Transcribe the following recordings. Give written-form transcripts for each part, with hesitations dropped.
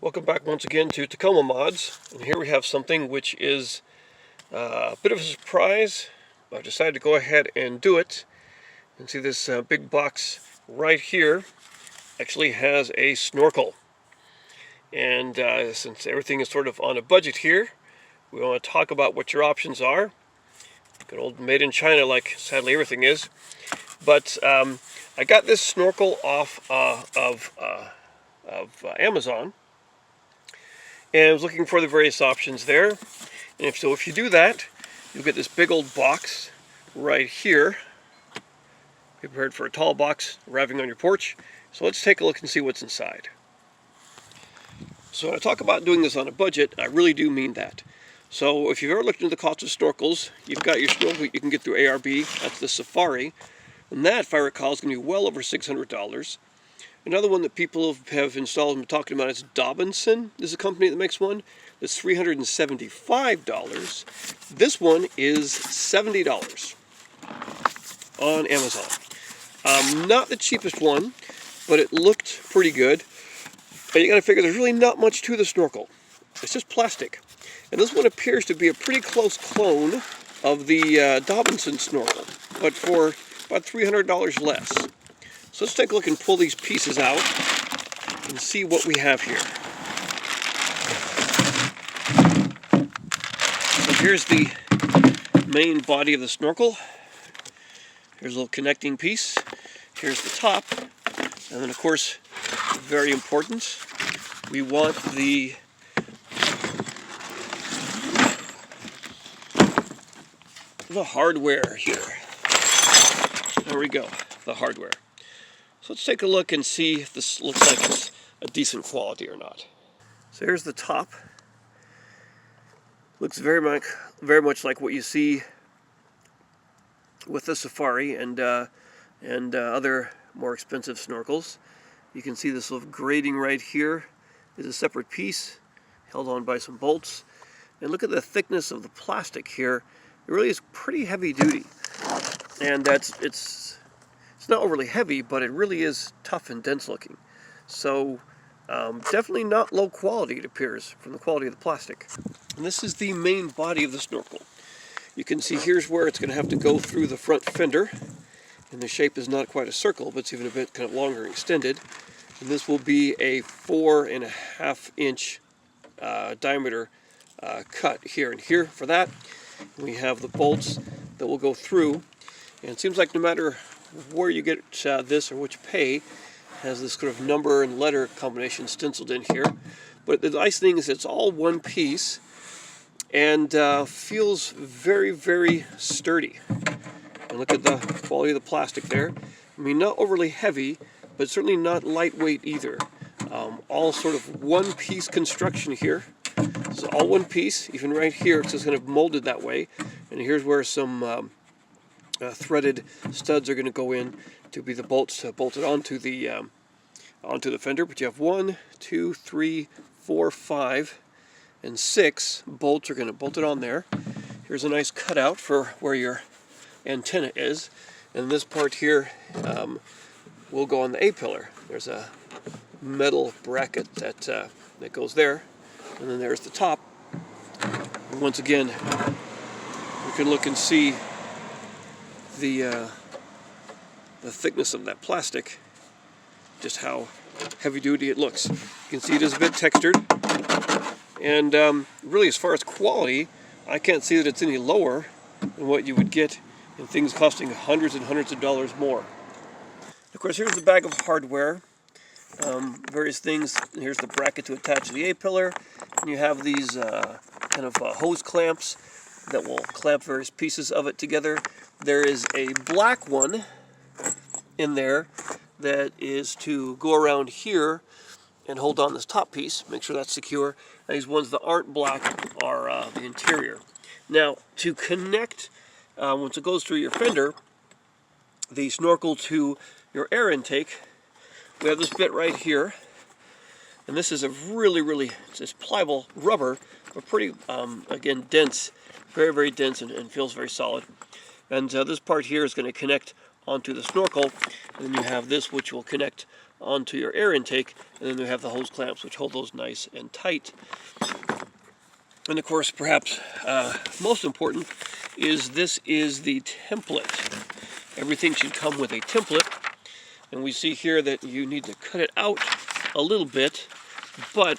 Welcome back once again to Tacoma Mods, and here we have something which is a bit of a surprise. I've decided to go ahead and do it. And see this big box right here actually has a snorkel. And since everything is sort of on a budget here, we want to talk about what your options are. Good old made in China, like sadly everything is. But I got this snorkel off of Amazon. And I was looking for the various options there. And if you do that, you'll get this big old box right here. Be prepared for a tall box arriving on your porch. So let's take a look and see what's inside. So when I talk about doing this on a budget, I really do mean that. So if you've ever looked into the cost of snorkels, you've got your snorkel you can get through ARB, that's the Safari. And that, if I recall, is going to be well over $600. Another one that people have installed and been talking about is Dobinson. This is a company that makes one that's $375. This one is $70 on Amazon. Not the cheapest one, but it looked pretty good. But you got to figure there's really not much to the snorkel. It's just plastic. And this one appears to be a pretty close clone of the Dobinson snorkel, but for about $300 less. So let's take a look and pull these pieces out and see what we have here. So here's the main body of the snorkel. Here's a little connecting piece. Here's the top. And then, of course, very important, we want the hardware here. There we go, the hardware. So let's take a look and see if this looks like it's a decent quality or not. So here's the top. Looks very much like what you see with the Safari and other more expensive snorkels. You can see this little grating right here is a separate piece held on by some bolts. And look at the thickness of the plastic here. It really is pretty heavy duty. And it's not overly heavy, but it really is tough and dense looking. So definitely not low quality, it appears, from the quality of the plastic. And this is the main body of the snorkel. You can see here's where it's going to have to go through the front fender. And the shape is not quite a circle, but it's even a bit kind of longer and extended. And this will be a 4.5 inch diameter cut here and here for that. And we have the bolts that will go through. And it seems like no matter where you get this or which pay, has this sort of number and letter combination stenciled in here. But the nice thing is it's all one piece and feels very, very sturdy. And look at the quality of the plastic there. I mean, not overly heavy, but certainly not lightweight either. All sort of one-piece construction here. It's all one piece, even right here, it's just kind of molded that way. And here's where some threaded studs are going to go in to be the bolts bolted onto the fender. But you have 1, 2, 3, 4, 5, and 6 bolts are going to bolt it on there. Here's a nice cutout for where your antenna is, and this part here will go on the A-pillar. There's a metal bracket that goes there, and then there's the top. And once again, you can look and see the thickness of that plastic, just how heavy duty it looks. You can see it is a bit textured, and really as far as quality, I can't see that it's any lower than what you would get in things costing hundreds and hundreds of dollars more. Of course, here's the bag of hardware. Various things. Here's the bracket to attach to the A-pillar, and you have these kind of hose clamps that will clamp various pieces of it together. There is a black one in there that is to go around here and hold on this top piece, make sure that's secure. And these ones that aren't black are the interior. Now, to connect, once it goes through your fender, the snorkel to your air intake, we have this bit right here. And this is a really, it's pliable rubber, but pretty, again, dense, very, very dense and feels very solid. And this part here is going to connect onto the snorkel, and then you have this which will connect onto your air intake, and then we have the hose clamps which hold those nice and tight. And of course, perhaps most important is this is the template. Everything should come with a template, and we see here that you need to cut it out a little bit, but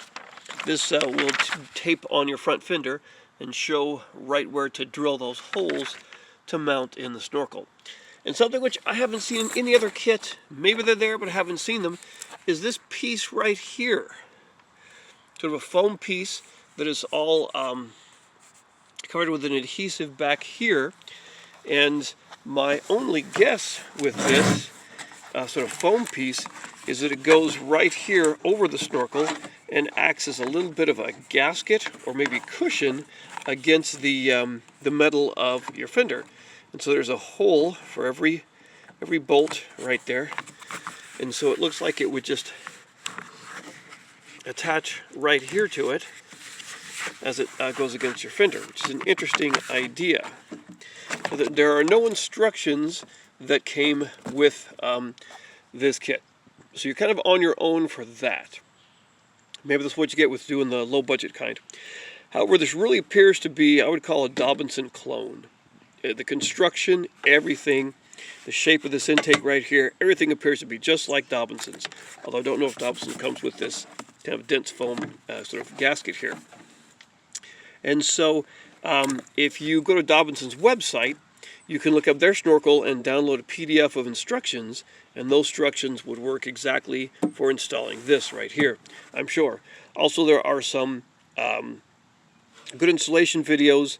this will tape on your front fender and show right where to drill those holes to mount in the snorkel. And something which I haven't seen in any other kit, maybe they're there but I haven't seen them, is this piece right here. Sort of a foam piece that is all covered with an adhesive back here. And my only guess with this sort of foam piece is that it goes right here over the snorkel and acts as a little bit of a gasket or maybe cushion against the metal of your fender. And so there's a hole for every bolt right there. And so it looks like it would just attach right here to it as it goes against your fender, which is an interesting idea. There are no instructions that came with this kit, so you're kind of on your own for that. Maybe that's what you get with doing the low budget kind. However, this really appears to be, I would call, a Dobinson clone. The construction, everything, the shape of this intake right here, everything appears to be just like Dobinson's. Although I don't know if Dobinson comes with this kind of dense foam sort of gasket here. And so if you go to Dobinson's website, you can look up their snorkel and download a PDF of instructions, and those instructions would work exactly for installing this right here, I'm sure. Also, there are some good installation videos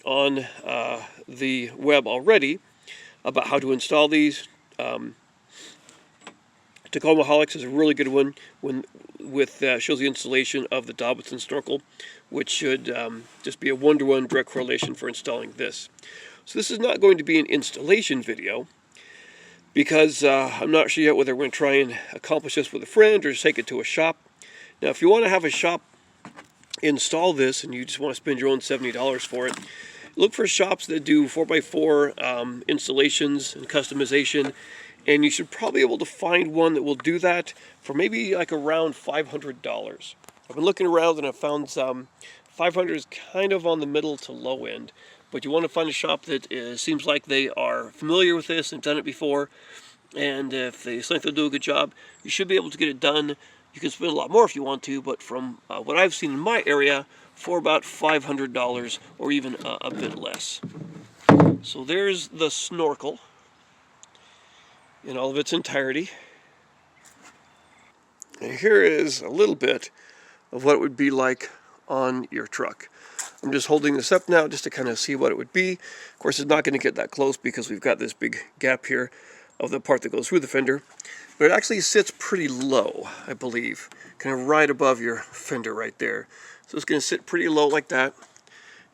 on the web already about how to install these. Tacoma Holics is a really good one shows the installation of the Dobinson snorkel, which should just be a one-to-one direct correlation for installing this. So this is not going to be an installation video because I'm not sure yet whether we're going to try and accomplish this with a friend or just take it to a shop. Now, if you want to have a shop install this and you just want to spend your own $70 for it, look for shops that do 4x4 installations and customization, and you should probably be able to find one that will do that for maybe like around $500. I've been looking around and I found 500 is kind of on the middle to low end, but you want to find a shop that seems like they are familiar with this and done it before, and if they think they'll do a good job, you should be able to get it done. You can spend a lot more if you want to, but from what I've seen in my area, for about $500 or even a bit less. So there's the snorkel in all of its entirety. And here is a little bit of what it would be like on your truck. I'm just holding this up now just to kind of see what it would be. Of course, it's not going to get that close because we've got this big gap here of the part that goes through the fender. But it actually sits pretty low, I believe, kind of right above your fender right there. So it's going to sit pretty low like that.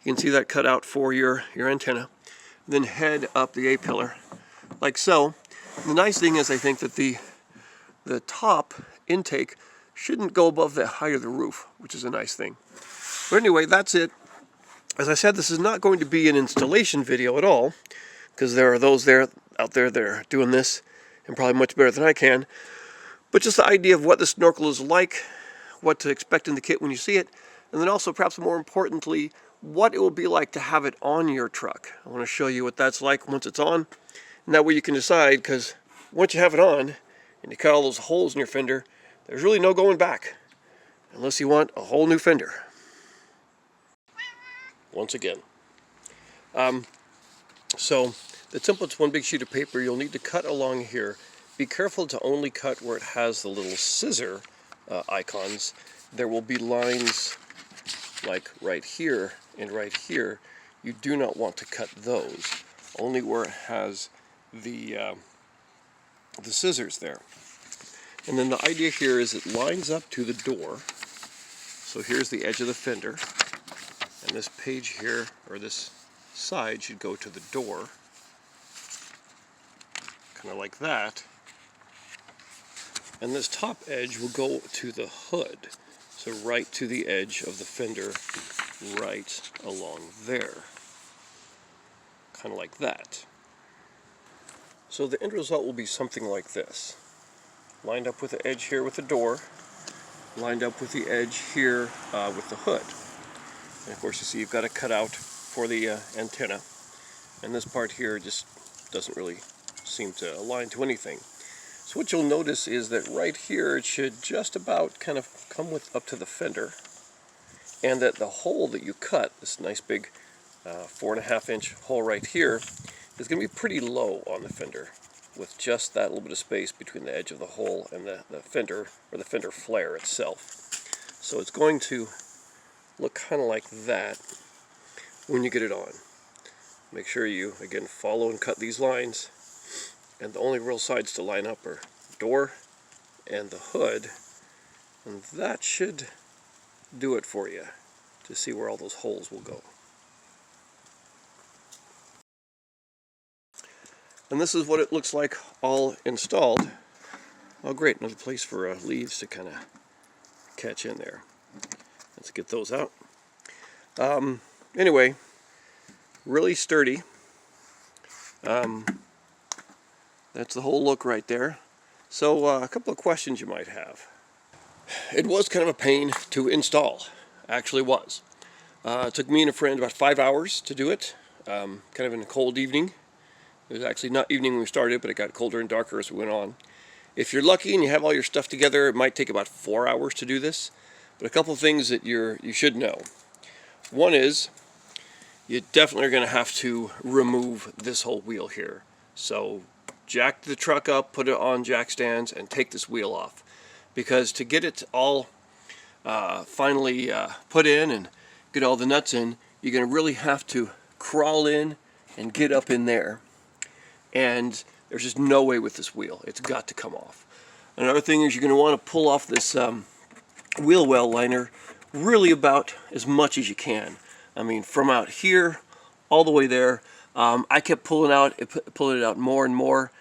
You can see that cut out for your antenna. Then head up the A-pillar like so. And the nice thing is I think that the top intake shouldn't go above the height of the roof, which is a nice thing. But anyway, that's it. As I said, this is not going to be an installation video at all, because there are those out there that are doing this, and probably much better than I can. But just the idea of what the snorkel is like, what to expect in the kit when you see it, and then also, perhaps more importantly, what it will be like to have it on your truck. I want to show you what that's like once it's on, and that way you can decide, because once you have it on, and you cut all those holes in your fender, there's really no going back, unless you want a whole new fender. Once again. So the template's one big sheet of paper. You'll need to cut along here. Be careful to only cut where it has the little scissor icons. There will be lines like right here and right here. You do not want to cut those. Only where it has the scissors there. And then the idea here is it lines up to the door. So here's the edge of the fender. And this page here, or this side, should go to the door. Kind of like that. And this top edge will go to the hood. So right to the edge of the fender, right along there. Kind of like that. So the end result will be something like this. lined up with the edge here with the door, lined up with the edge here with the hood. And of course you see you've got a cutout for the antenna, and this part here just doesn't really seem to align to anything. So what you'll notice is that right here it should just about kind of come with up to the fender, and that the hole that you cut, this nice big 4.5-inch hole right here, is going to be pretty low on the fender, with just that little bit of space between the edge of the hole and the fender, or the fender flare itself. So it's going to look kind of like that when you get it on. Make sure you, again, follow and cut these lines, and the only real sides to line up are door and the hood, and that should do it for you to see where all those holes will go. And this is what it looks like all installed. Oh great, another place for leaves to kind of catch in there. Let's get those out. Anyway, really sturdy. That's the whole look right there. So a couple of questions you might have. It was kind of a pain to install. Actually was. It took me and a friend about 5 hours to do it, kind of in a cold evening. It was actually not evening when we started, but it got colder and darker as we went on. If you're lucky and you have all your stuff together, it might take about 4 hours to do this. But a couple of things that you should know. One is, you definitely are going to have to remove this whole wheel here. So jack the truck up, put it on jack stands, and take this wheel off. Because to get it all finally put in and get all the nuts in, you're going to really have to crawl in and get up in there. And there's just no way with this wheel. It's got to come off. Another thing is you're going to want to pull off this wheel well liner really about as much as you can. I mean, from out here all the way there. I kept pulling it out more and more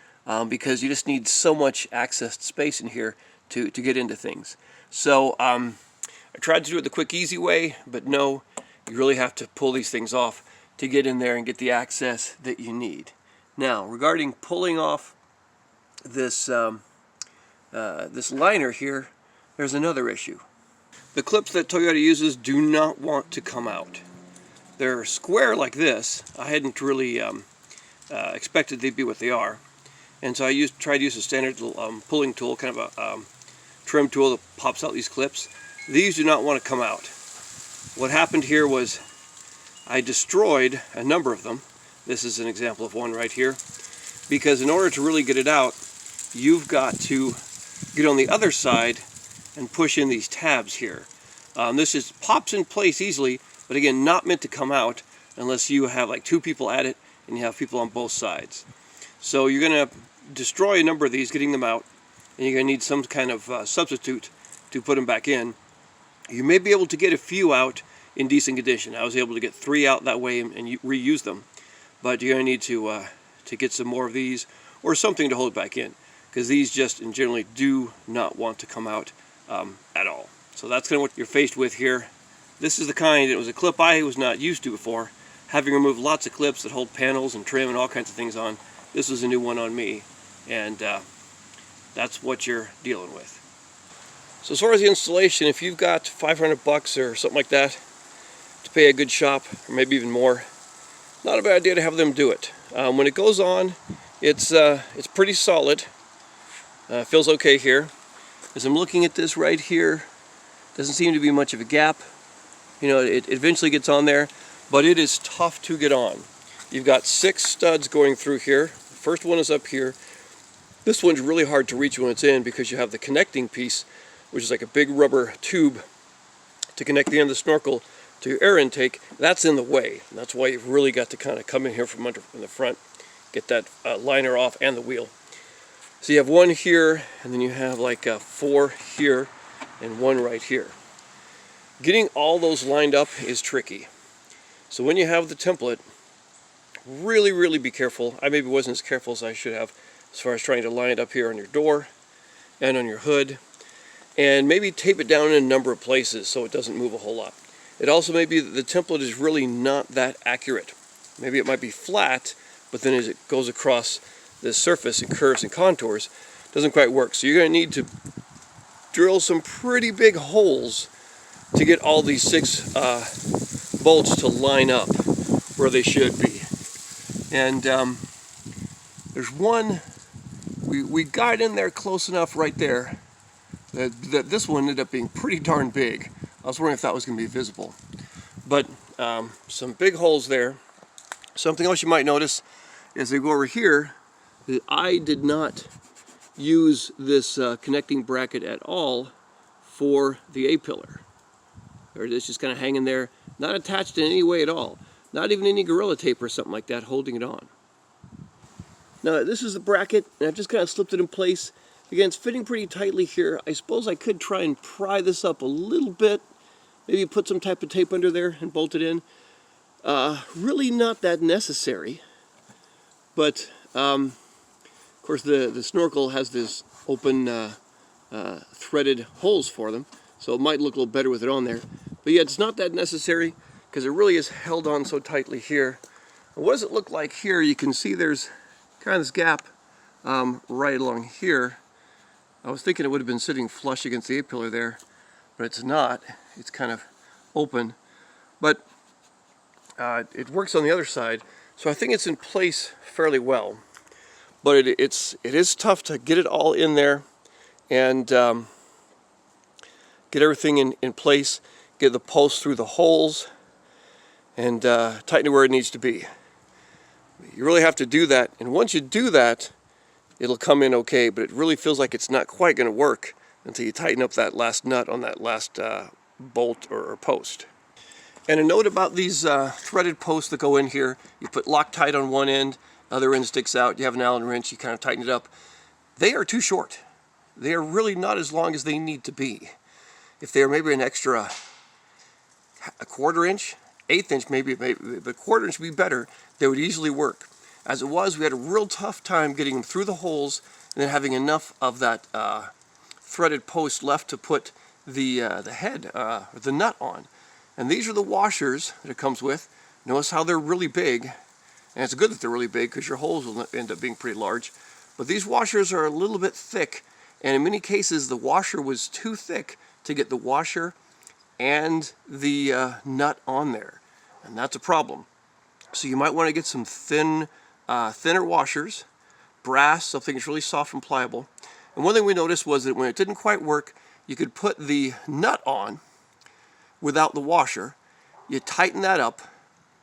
because you just need so much access space in here to get into things. So I tried to do it the quick, easy way, but no, you really have to pull these things off to get in there and get the access that you need. Now, regarding pulling off this this liner here, there's another issue. The clips that Toyota uses do not want to come out. They're square like this. I hadn't really expected they'd be what they are, and so I tried to use a standard pulling tool, kind of a trim tool that pops out these clips. These do not want to come out. What happened here was I destroyed a number of them. This is an example of one right here, because in order to really get it out, you've got to get on the other side and push in these tabs here. This just pops in place easily, but again, not meant to come out unless you have like 2 people at it and you have people on both sides. So you're going to destroy a number of these getting them out, and you're going to need some kind of substitute to put them back in. You may be able to get a few out in decent condition. I was able to get 3 out that way and reuse them, but you're going to need to get some more of these or something to hold it back in, because these just generally do not want to come out at all. So that's kind of what you're faced with here. This is the kind, it was a clip I was not used to before. Having removed lots of clips that hold panels and trim and all kinds of things on, this was a new one on me, and that's what you're dealing with. So as far as the installation, if you've got $500 or something like that to pay a good shop, or maybe even more, not a bad idea to have them do it. When it goes on, it's pretty solid. Feels okay here. As I'm looking at this right here, doesn't seem to be much of a gap. You know, it eventually gets on there, but it is tough to get on. You've got 6 studs going through here. The first one is up here. This one's really hard to reach when it's in because you have the connecting piece, which is like a big rubber tube to connect the end of the snorkel to your air intake. That's in the way. And that's why you've really got to kind of come in here from under in the front, get that liner off and the wheel. So you have 1 here, and then you have like 4 here and 1 right here. Getting all those lined up is tricky. So when you have the template, really be careful. I maybe wasn't as careful as I should have as far as trying to line it up here on your door and on your hood, and maybe tape it down in a number of places so it doesn't move a whole lot. It also may be that the template is really not that accurate. Maybe it might be flat, but then as it goes across the surface and curves and contours, doesn't quite work. So you're going to need to drill some pretty big holes to get all these 6 bolts to line up where they should be. And there's one, we got in there close enough right there that this one ended up being pretty darn big. I was wondering if that was going to be visible. But some big holes there. Something else you might notice as they go over here, that I did not use this connecting bracket at all for the A-pillar. There it is, just kind of hanging there, not attached in any way at all. Not even any Gorilla Tape or something like that holding it on. Now this is the bracket, and I've just kind of slipped it in place. Again, it's fitting pretty tightly here. I suppose I could try and pry this up a little bit, maybe put some type of tape under there and bolt it in. Really not that necessary, but of course the snorkel has this open threaded holes for them, so it might look a little better with it on there. But yeah, it's not that necessary because it really is held on so tightly here. And what does it look like here? You can see there's kind of this gap right along here. I was thinking it would have been sitting flush against the A-pillar there, but it's not. It's kind of open. But it works on the other side, so I think it's in place fairly well. But it is tough to get it all in there and get everything in place, get the post through the holes, and tighten it where it needs to be. You really have to do that, and once you do that, it'll come in okay, but it really feels like it's not quite going to work until you tighten up that last nut on that last bolt or post. And a note about these threaded posts that go in here: you put Loctite on one end, other end sticks out, you have an Allen wrench, you kind of tighten it up. They are too short. They are really not as long as they need to be. If they are maybe an extra a 1/4 inch, 1/8 inch maybe, but 1/4 inch would be better, they would easily work. As it was, we had a real tough time getting them through the holes and then having enough of that threaded post left to put the head, the nut on. And these are the washers that it comes with. Notice how they're really big, and it's good that they're really big because your holes will end up being pretty large. But these washers are a little bit thick, and in many cases the washer was too thick to get the washer and the nut on there, and that's a problem. So you might want to get some thinner washers, brass, something that's really soft and pliable. And one thing we noticed was that when it didn't quite work, you could put the nut on without the washer. You tighten that up,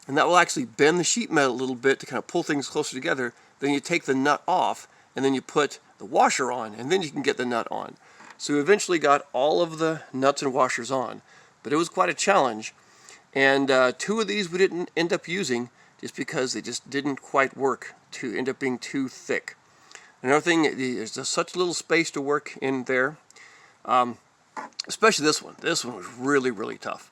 and that will actually bend the sheet metal a little bit to kind of pull things closer together. Then you take the nut off, and then you put the washer on, and then you can get the nut on. So we eventually got all of the nuts and washers on, but it was quite a challenge. And 2 of these we didn't end up using just because they just didn't quite work, to end up being too thick. Another thing, there's just such little space to work in there, especially this one. This one was really, really tough.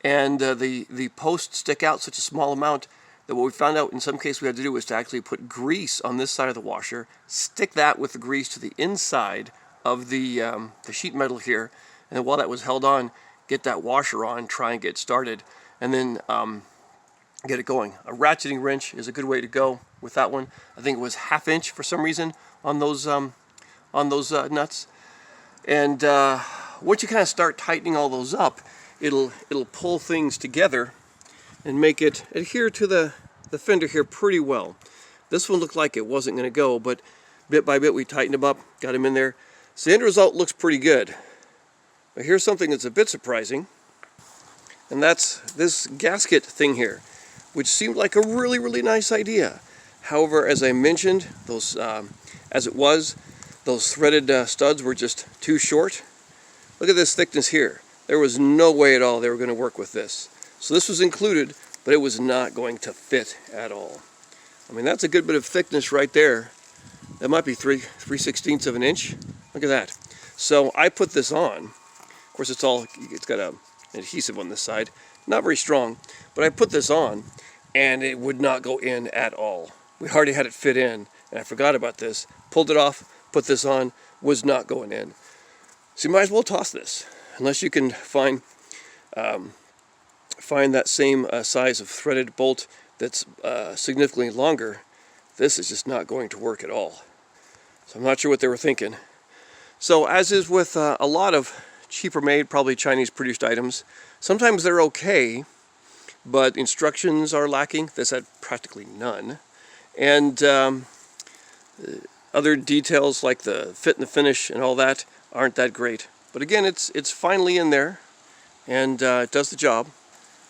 And the posts stick out such a small amount that what we found out in some cases we had to do was to actually put grease on this side of the washer, stick that with the grease to the inside of the sheet metal here, and then while that was held on, get that washer on, try and get started, and then get it going. A ratcheting wrench is a good way to go with that one. I think it was 1/2 inch for some reason on those nuts. And once you kind of start tightening all those up, it'll pull things together and make it adhere to the fender here pretty well. This one looked like it wasn't going to go, but bit by bit we tightened them up, got them in there. So the end result looks pretty good. But here's something that's a bit surprising, and that's this gasket thing here, which seemed like a really, really nice idea. However, as I mentioned, those those threaded studs were just too short. Look at this thickness here. There was no way at all they were going to work with this. So this was included, but it was not going to fit at all. I mean, that's a good bit of thickness right there. That might be 3/16 of an inch. Look at that. So I put this on. Of course, it's got an adhesive on this side. Not very strong, but I put this on, and it would not go in at all. We hardly had it fit in, and I forgot about this. Pulled it off, put this on, was not going in. So you might as well toss this, unless you can find that same size of threaded bolt that's significantly longer. This is just not going to work at all. So I'm not sure what they were thinking. So as is with a lot of cheaper made, probably Chinese produced items, sometimes they're okay, but instructions are lacking. This had practically none. And other details like the fit and the finish and all that aren't that great. But again, it's finally in there, and it does the job.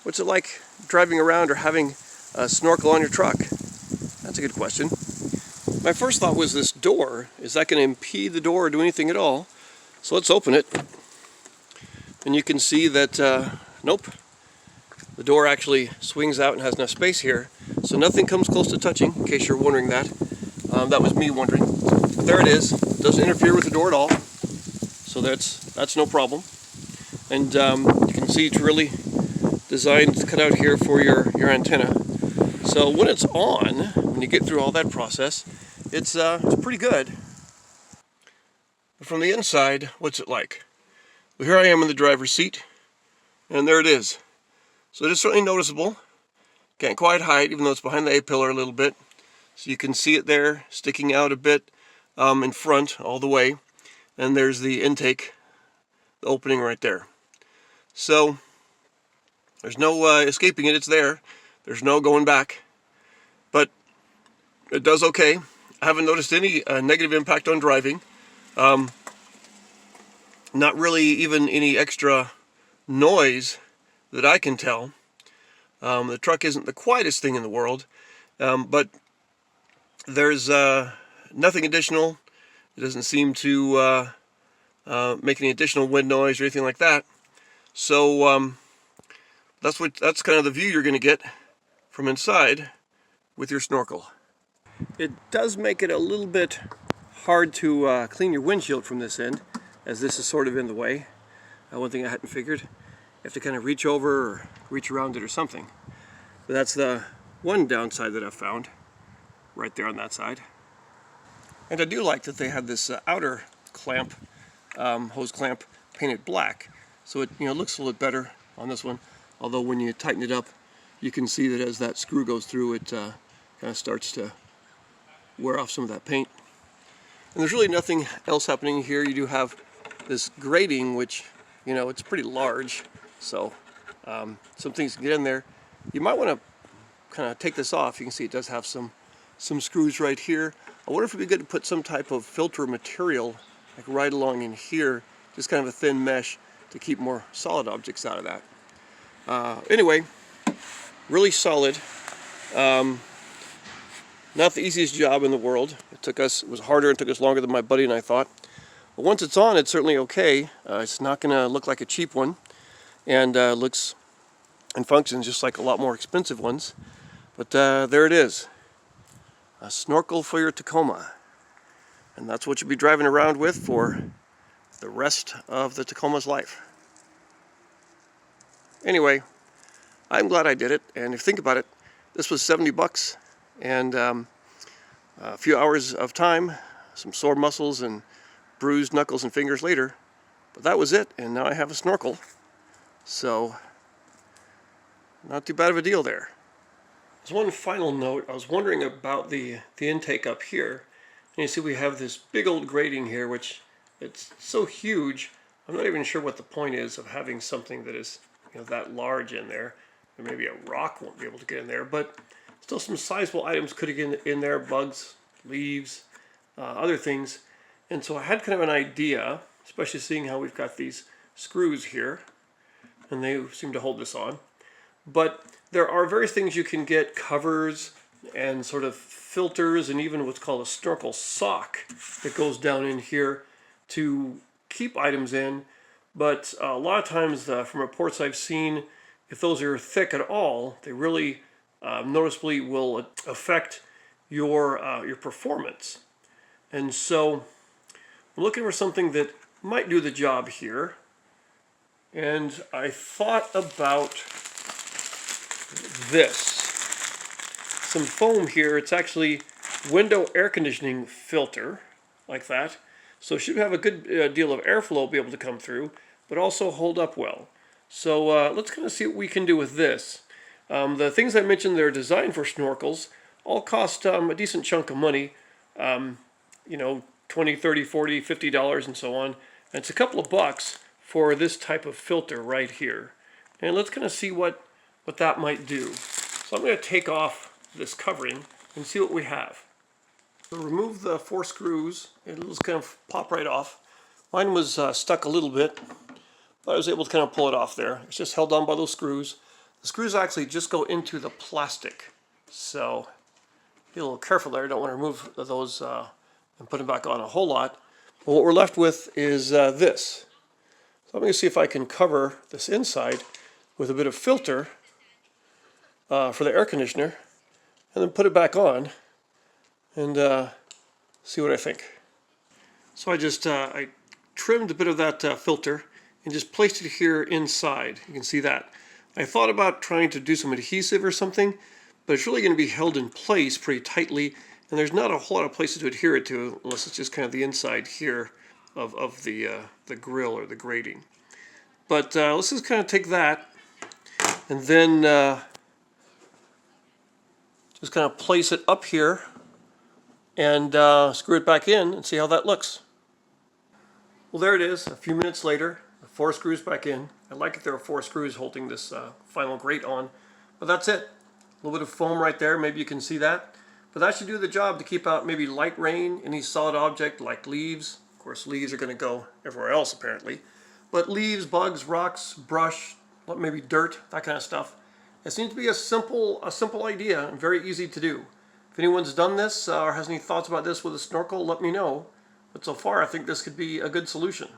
What's it like driving around or having a snorkel on your truck? That's a good question. My first thought was this door. Is that going to impede the door or do anything at all? So let's open it. And you can see that, nope, the door actually swings out and has enough space here. So nothing comes close to touching, in case you're wondering that. That was me wondering. There it is. It doesn't interfere with the door at all. So that's no problem. And you can see it's really designed to cut out here for your antenna. So when it's on, when you get through all that process, it's pretty good. But from the inside, what's it like? Well, here I am in the driver's seat, and there it is. So it is certainly noticeable. Can't quite hide, even though it's behind the A-pillar a little bit. So you can see it there, sticking out a bit in front all the way. And there's the intake, the opening right there. So there's no escaping it, it's there. There's no going back. But it does okay. I haven't noticed any negative impact on driving. Not really even any extra noise that I can tell. The truck isn't the quietest thing in the world, but there's nothing additional. It doesn't seem to make any additional wind noise or anything like that. So that's kind of the view you're going to get from inside with your snorkel. It does make it a little bit hard to clean your windshield from this end, as this is sort of in the way. One thing I hadn't figured, you have to kind of reach over or reach around it or something. But that's the one downside that I've found, right there on that side. And I do like that they have this outer clamp, hose clamp, painted black, so it looks a little bit better on this one. Although when you tighten it up, you can see that as that screw goes through, it kind of starts to wear off some of that paint. And there's really nothing else happening here. You do have this grating, which it's pretty large, so some things can get in there. You might want to kind of take this off. You can see it does have some screws right here. I wonder if it'd be good to put some type of filter material like right along in here, just kind of a thin mesh to keep more solid objects out of that. Anyway, really solid. Not the easiest job in the world. It was harder and took us longer than my buddy and I thought. But once it's on, it's certainly okay. It's not going to look like a cheap one, and looks and functions just like a lot more expensive ones. But there it is. A snorkel for your Tacoma. And that's what you'll be driving around with for the rest of the Tacoma's life. Anyway, I'm glad I did it. And if you think about it, this was $70, and a few hours of time, some sore muscles and bruised knuckles and fingers later. But that was it, and now I have a snorkel. So, not too bad of a deal there. As one final note, I was wondering about the intake up here. And you see we have this big old grating here, which it's so huge, I'm not even sure what the point is of having something that is that large in there. And maybe a rock won't be able to get in there, but still some sizable items could get in there, bugs, leaves, other things. And so I had kind of an idea, especially seeing how we've got these screws here, and they seem to hold this on. But there are various things you can get, covers and sort of filters, and even what's called a snorkel sock that goes down in here to keep items in. But a lot of times from reports I've seen, if those are thick at all, they really noticeably will affect your performance. And so I'm looking for something that might do the job here. And I thought about this. Some foam here. It's actually window air conditioning filter, like that. So it should have a good deal of airflow be able to come through, but also hold up well. So let's kind of see what we can do with this. The things I mentioned, they're designed for snorkels, all cost a decent chunk of money. $20, $30, $40, $50 and so on. And it's a couple of bucks for this type of filter right here. And let's kind of see what that might do. So I'm going to take off this covering and see what we have. So remove the 4 screws. It'll just kind of pop right off. Mine was stuck a little bit, but I was able to kind of pull it off there. It's just held on by those screws. The screws actually just go into the plastic. So be a little careful there. I don't want to remove those and put them back on a whole lot. But what we're left with is this. So I'm going to see if I can cover this inside with a bit of filter for the air conditioner, and then put it back on and see what I think. So I just I trimmed a bit of that filter and just placed it here inside. You can see that. I thought about trying to do some adhesive or something, but it's really going to be held in place pretty tightly, and there's not a whole lot of places to adhere it to unless it's just kind of the inside here of the grill or the grating. But let's just kind of take that and then just kind of place it up here and screw it back in and see how that looks. Well, there it is, a few minutes later, the 4 screws back in. I like it there are 4 screws holding this final grate on, but that's it. A little bit of foam right there, maybe you can see that. But that should do the job to keep out maybe light rain, any solid object like leaves. Of course, leaves are going to go everywhere else apparently. But leaves, bugs, rocks, brush, maybe dirt, that kind of stuff. It seems to be a simple idea and very easy to do. If anyone's done this or has any thoughts about this with a snorkel, let me know. But so far, I think this could be a good solution.